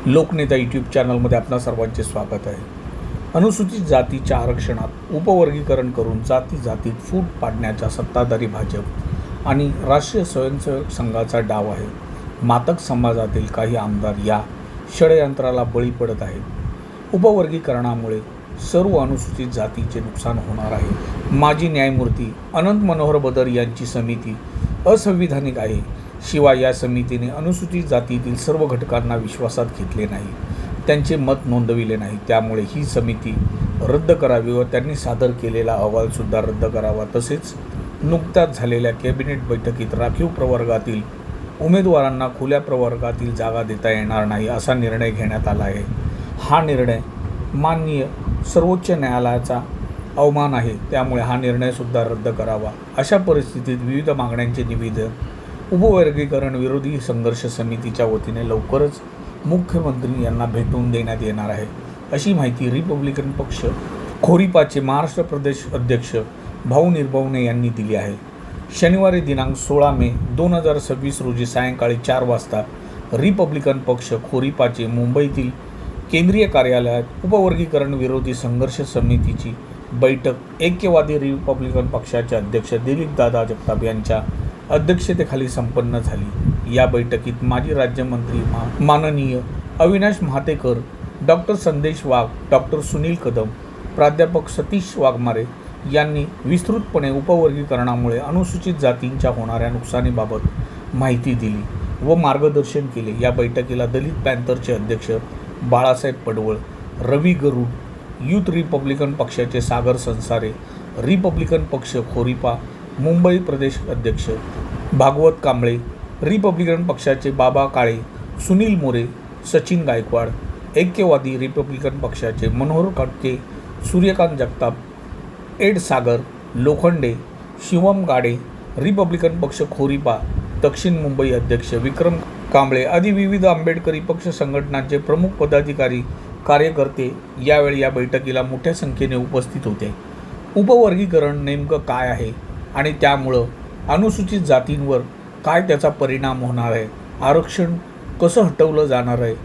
लोकनेता YouTube चॅनलमध्ये आपणा सर्वांचे स्वागत आहे। अनुसूचित जातीच्या आरक्षणात उपवर्गीकरण करून जातीत फूट पाडण्याचा सत्ताधारी भाजप आणि राष्ट्रीय स्वयंसेवक संघाचा डाव आहे। मातक समाजातील काही आमदार या षडयंत्राला बळी पडत आहेत। उपवर्गीकरणामुळे सर्व अनुसूचित जातीचे नुकसान होणार आहे। माजी न्यायमूर्ती अनंत मनोहर बदर यांची समिती असंविधानिक आहे। शिवाय या समितीने अनुसूचित जातीतील सर्व घटकांना विश्वासात घेतले नाही, त्यांचे मत नोंदविले नाही। त्यामुळे ही समिती रद्द करावी व त्यांनी सादर केलेला अहवालसुद्धा रद्द करावा। तसेच नुकत्याच झालेल्या कॅबिनेट बैठकीत राखीव प्रवर्गातील उमेदवारांना खुल्या प्रवर्गातील जागा देता येणार नाही असा निर्णय घेण्यात आला आहे। हा निर्णय माननीय सर्वोच्च न्यायालयाचा अवमान आहे, त्यामुळे हा निर्णयसुद्धा रद्द करावा। अशा परिस्थितीत विविध मागण्यांचे निवेदन उपवर्गीकरण विरोधी संघर्ष समितीच्या वतीने लवकरच मुख्यमंत्री यांना भेटून देण्यात येणार आहे, अशी माहिती रिपब्लिकन पक्ष खोरीपाचे महाराष्ट्र प्रदेश अध्यक्ष भाऊ निर्भवने यांनी दिली आहे। शनिवारी दिनांक 16 मे 2026 रोजी सायंकाळी 4 वाजता रिपब्लिकन पक्ष खोरीपाचे मुंबईतील केंद्रीय कार्यालयात उपवर्गीकरण विरोधी संघर्ष समितीची बैठक ऐक्यवादी रिपब्लिकन पक्षाचे अध्यक्ष दिलीपदादा जगताप यांच्या अध्यक्षतेखाली संपन्न झाली। या बैठकीत माजी राज्यमंत्री माननीय अविनाश महातेकर, डॉक्टर संदेश वाघ, डॉक्टर सुनील कदम, प्राध्यापक सतीश वाघमारे यांनी विस्तृतपणे उपवर्गीकरणामुळे अनुसूचित जातींच्या होणाऱ्या नुकसानीबाबत माहिती दिली व मार्गदर्शन केले। या बैठकीला दलित पॅंथरचे अध्यक्ष बाळासाहेब पडवळ, रवी गरुड, युथ रिपब्लिकन पक्षाचे सागर संसारे, रिपब्लिकन पक्ष खोरीपा मुंबई प्रदेश अध्यक्ष भागवत कांबळे, रिपब्लिकन पक्षाचे बाबा काळे, सुनील मोरे, सचिन गायकवाड, ऐक्यवादी रिपब्लिकन पक्षाचे मनोहर कटके, सूर्यकांत जगताप, एड सागर, लोखंडे, शिवम गाडे, रिपब्लिकन पक्ष खोरीपा दक्षिण मुंबई अध्यक्ष विक्रम कांबळे आदी विविध आंबेडकरी पक्ष संघटनांचे प्रमुख पदाधिकारी कार्यकर्ते यावेळी या बैठकीला मोठ्या संख्येने उपस्थित होते। उपवर्गीकरण नेमकं काय आहे आणि त्यामुळं अनुसूचित जातींवर काय त्याचा परिणाम होणार आहे, आरक्षण कसं हटवलं जाणार आहे,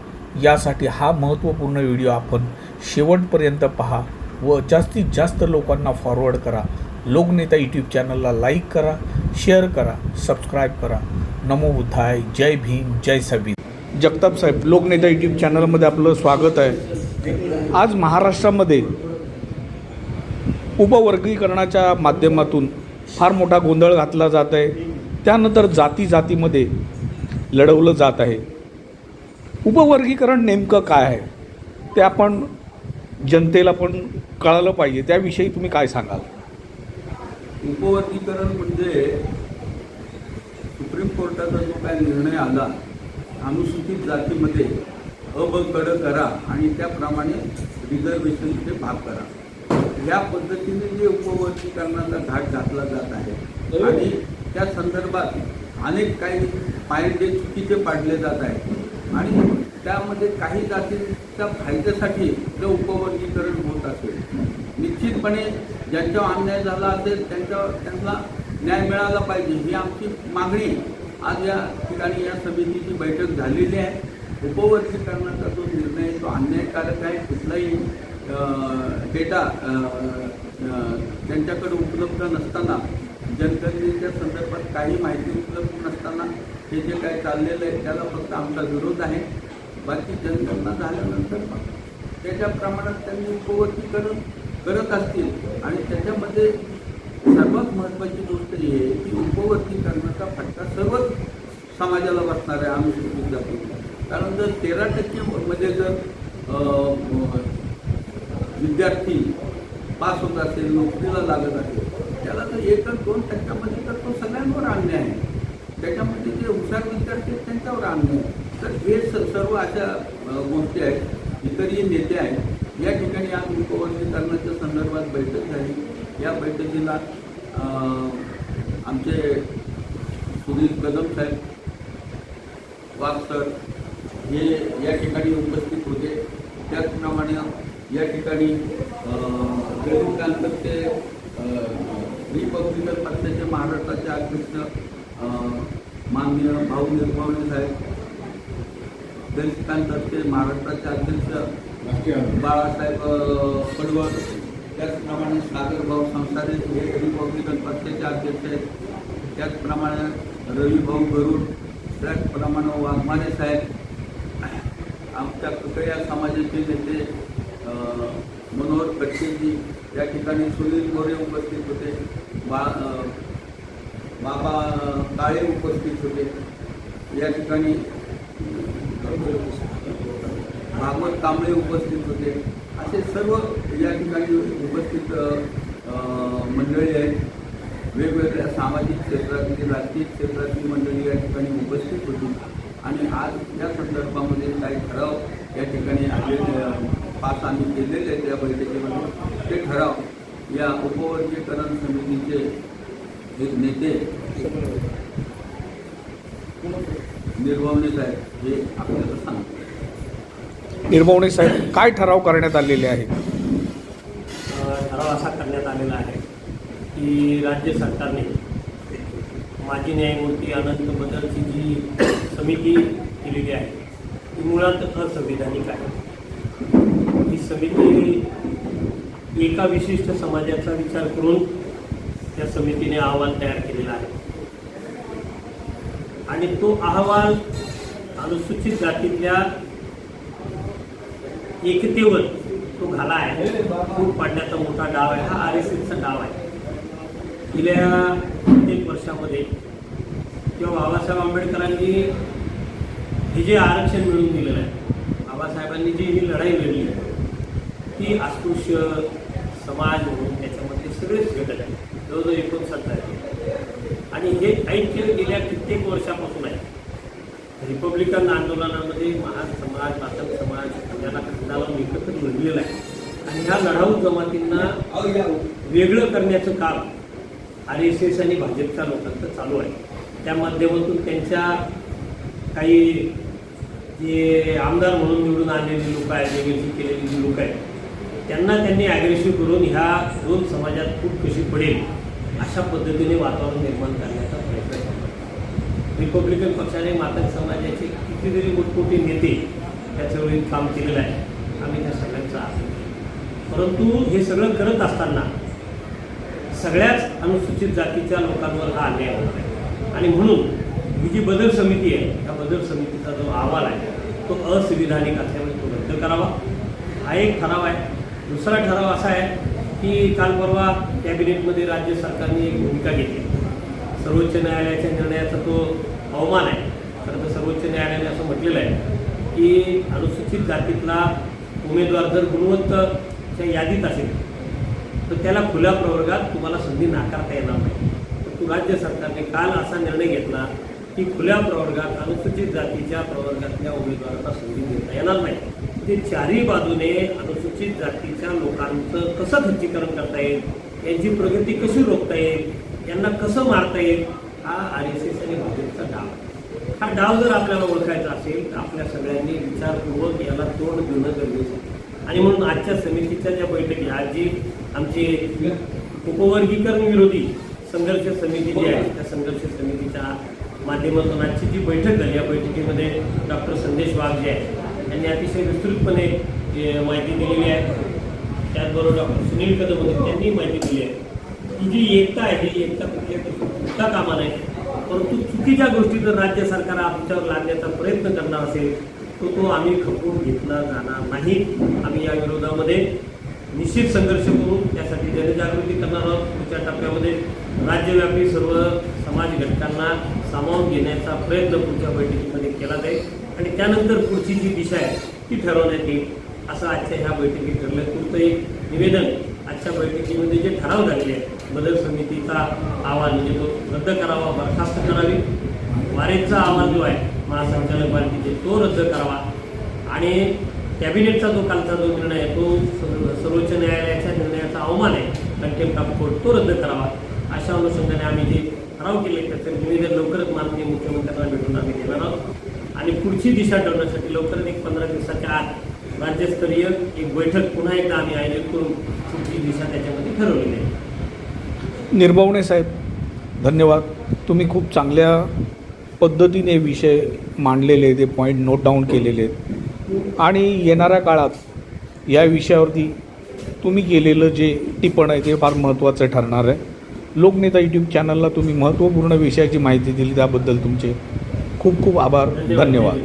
यासाठी हा महत्त्वपूर्ण व्हिडिओ आपण शेवटपर्यंत पहा व जास्तीत जास्त लोकांना फॉरवर्ड करा। लोकनेता यूट्यूब चॅनलला लाईक करा, शेअर करा, सबस्क्राईब करा। नमो बुद्धाय, जय भीम, जय संविधान। जगताप साहेब, लोकनेता यूट्यूब चॅनलमध्ये आपलं स्वागत आहे। आज महाराष्ट्रामध्ये उपवर्गीकरणाच्या माध्यमातून फार मोठा गोंधळ घातला जात आहे, त्यानंतर जातीमध्ये लढवलं जात आहे। उपवर्गीकरण नेमकं काय आहे ते आपण जनतेला पण कळालं पाहिजे, त्याविषयी तुम्ही काय सांगाल? उपवर्गीकरण म्हणजे सुप्रीम कोर्टाचा जो काय निर्णय आला, अनुसूचित जातीमध्ये अ ब कडं करा आणि त्याप्रमाणे रिझर्वेशनचे भाग करा, ह्या पद्धतीने जे उपवर्गीकरणाचा घाट घातला जात आहे आणि त्या संदर्भात अनेक काही पायंडे चुकीचे पाडले जात आहेत आणि त्यामध्ये काही जातींच्या फायद्यासाठी जे उपवर्गीकरण होत असेल, निश्चितपणे ज्यांच्यावर अन्याय झाला असेल त्यांना न्याय मिळाला पाहिजे, ही आमची मागणी आज या ठिकाणी या समितीची बैठक झालेली आहे। उपवर्गीकरणाचा जो निर्णय तो अन्यायकारक आहे। कुठलाही डेटा त्यांच्याकडे उपलब्ध नसताना, जनगणनेच्या संदर्भात काही माहिती उपलब्ध नसताना हे जे काय चाललेलं आहे त्याला फक्त आमचा विरोध आहे। बाकी जनगणना झाल्यानंतर मग त्याच्या प्रमाणात त्यांनी उपवर्गीकरण करत असतील आणि त्याच्यामध्ये सर्वात महत्त्वाची गोष्ट ही आहे की उपवर्गीकरणाचा फटका सर्वच समाजाला बसणार आहे अनुसूचित जातीला। कारण जर 13% मध्ये जर विद्यार्थी पास होत असेल, नोकरीला लागत असेल, त्याला जर 1-2% तर तो सगळ्यांवर अन्याय आहे। त्याच्यामध्ये जे हुशार विद्यार्थी आहेत त्यांच्यावर अन्याय आहे। तर हे सर्व अशा गोष्टी आहेत। इतरही नेते आहेत। या ठिकाणी आज उपवर्गीकरणाच्या संदर्भात बैठक झाली। या बैठकीला आमचे सुनील कदम साहेब, वाघ सर हे या ठिकाणी उपस्थित होते। त्याचप्रमाणे या ठिकाणी दलित पॅंथरचे रिपब्लिकन पक्षाचे महाराष्ट्राचे अध्यक्ष माननीय भाऊ निर्भवने साहेब, दलितांतर्फे महाराष्ट्राचे अध्यक्ष बाळासाहेब पडवळ, त्याचप्रमाणे सागरभाऊ संसारे हे रिपब्लिकन पक्षाचे अध्यक्ष आहेत, त्याचप्रमाणे रविभाऊ गरुड, त्याचप्रमाणे वाघमारे साहेब, आमच्या कुकड्या समाजाचे नेते मनोहर कटकेजी, या ठिकाणी सुनील मोरे उपस्थित होते, बाबा काळे उपस्थित होते, या ठिकाणी भागवत कांबळे उपस्थित होते, असे सर्व या ठिकाणी उपस्थित मंडळी आहेत. वेगवेगळ्या सामाजिक क्षेत्रातील, राजकीय क्षेत्रातील मंडळी या ठिकाणी उपस्थित होती आणि आज या संदर्भामध्ये काही ठराव या ठिकाणी पास आम्ही केलेले आहेत. या बैठकीमध्ये ते ठराव या उपवर्गीकरण समितीचे एक नेते निर्भवणे साहेब हे आपल्याला सांगतात. निर्भवणे साहेब, काय ठराव करण्यात आलेले आहे? ठराव असा करण्यात आलेला आहे की राज्य सरकारने माजी न्यायमूर्ती अनंत बदलची जी समिती केलेली आहे ती मुळात असंविधानिक आहे. ही समिती एका विशिष्ट समाजाचा विचार करून त्या समितीने अहवाल तयार केलेला आहे आणि तो अहवाल अनुसूचित जातीतल्या एकतेवर तो घाला आहे. फूट पाडण्याचा मोठा डाव आहे. हा RSSचा डाव आहे. गेल्या कित्येक वर्षामध्ये किंवा बाबासाहेब आंबेडकरांनी हे जे आरक्षण मिळवून दिलेलं आहे, बाबासाहेबांनी जी ही लढाई लढली ती अस्पृश्य समाज म्हणून त्याच्यामध्ये सगळेच घटक आहेत, जवळजवळ 59 आहेत आणि हे ऐक्य गेल्या कित्येक वर्षापासून आहे. रिपब्लिकन आंदोलनामध्ये महान समाज, मातंग समाज याला खंडाला एकत्र लढलेला आहे आणि ह्या लढाऊ जमातींना वेगळं करण्याचं काम RSS आणि भाजपच्या लोकांचं चालू आहे. त्या माध्यमातून त्यांच्या काही जे आमदार म्हणून निवडून आणलेली लोक आहेत, वेगळी केलेली जी लोक आहेत, त्यांना त्यांनी ॲग्रेसिव्ह करून ह्या दोन समाजात फूट कशी पडेल अशा पद्धतीने वातावरण निर्माण करण्याचा प्रयत्न करतात. रिपब्लिकन पक्षाने मातंग समाजाचे कितीतरी मोठमोठे नेते त्याच्या वेळी काम केलेलं आहे. आम्ही त्या सगळ्यांचा परंतु हे सगळं करत असताना सगळ्याच अनुसूचित जातीच्या लोकांवर हा अन्याय होत आहे आणि म्हणून ही जी बदल समिती आहे, त्या बदल समितीचा जो अहवाल आहे तो असंविधानिक असल्यामुळे तो रद्द करावा, हा एक ठराव आहे. दुसरा ठराव असा आहे की काल परवा कॅबिनेटमध्ये राज्य सरकारने एक भूमिका घेतली. सर्वोच्च न्यायालयाच्या निर्णयाचा तो अवमान आहे. खरं तर सर्वोच्च न्यायालयाने असं म्हटलेलं आहे की अनुसूचित जातीतला उमेदवार जर गुणवत्तेच्या यादीत असेल तर त्याला खुल्या प्रवर्गात तुम्हाला संधी नाकारता येणार नाही. परंतु राज्य सरकारने काल असा निर्णय घेतला की खुल्या प्रवर्गात अनुसूचित जातीच्या प्रवर्गातल्या उमेदवाराला संधी देता येणार नाही. ते चारही बाजूने अनुसूचित जातीच्या लोकांचं कसं खच्चीकरण करता येईल, यांची प्रगती कशी रोखता येईल, यांना कसं मारता येईल, हा RSS आणि भाजपचा डाव. हा डाव जर आपल्याला ओळखायचा असेल तर आपल्या सगळ्यांनी विचारपूर्वक याला तोंड देणं गरजेचं आहे. आणि म्हणून आजच्या समितीच्या ज्या बैठकी, आज जी आमची उपवर्गीकरण विरोधी संघर्ष समिती जी आहे त्या संघर्ष समितीच्या माध्यमातून आजची जी बैठक झाली, या बैठकीमध्ये डॉक्टर संदेश वाघ जे आहे यांनी अतिशय विस्तृतपणे माहिती दिलेली आहे. त्याचबरोबर डॉक्टर सुनील कदम त्यांनी माहिती दिली आहे. ही जी एकता आहे ही एकता कुठल्या कामा नाही, परंतु चुकीच्या गोष्टी जर राज्य सरकार आमच्यावर लादण्याचा प्रयत्न करणार असेल तो आम्ही खपवून घेतला जाणार नाही. आम्ही या विरोधामध्ये निश्चित संघर्ष करू, त्यासाठी जनजागृती करणार आहोत. पुढच्या टप्प्यामध्ये राज्यव्यापी सर्व समाज घटकांना सामावून घेण्याचा प्रयत्न पुढच्या बैठकीमध्ये केला जाईल आणि त्यानंतर पुढची जी दिशा आहे ती ठरवण्यात येईल असं आजच्या ह्या बैठकीत ठरलं. पुढचं एक निवेदन आजच्या बैठकीमध्ये जे ठराव झालेले आहेत, बदल समितीचा अहवाल म्हणजे तो रद्द करावा, बरखास्त करावी, वारेचा अहवाल जो आहे महासंचालक बालकीचे तो रद्द करावा आणि कॅबिनेटचा जो कालचा जो निर्णय आहे तो सर्वोच्च न्यायालयाच्या निर्णयाचा अवमान आहे, कंटेम्प्ट ऑफ कोर्ट, तो रद्द करावा. अशा अनुषंगाने आम्ही जे ठराव केले त्याचं निवेदन लवकरच माननीय मुख्यमंत्र्यांना भेटून आम्ही देणार आहोत आणि पुढची दिशा ठरवण्यासाठी लवकरच एक 15 दिवसाच्या आत राज्यस्तरीय एक बैठक पुन्हा एकदा आम्ही आयोजित करून पुढची दिशा त्याच्यामध्ये ठरवलेली आहे. निर्भवणे साहेब, धन्यवाद. तुम्ही खूप चांगल्या पद्धतीने विषय मांडलेले, ते पॉईंट नोट डाऊन केलेले आहेत आणि येणाऱ्या काळात या विषयावरती तुम्ही केलेलं जे टिप्पण आहे ते फार महत्त्वाचं ठरणार आहे. लोकनेता यूट्यूब चॅनलला तुम्ही महत्त्वपूर्ण विषयाची माहिती दिली त्याबद्दल तुमचे खूप खूप आभार. धन्यवाद.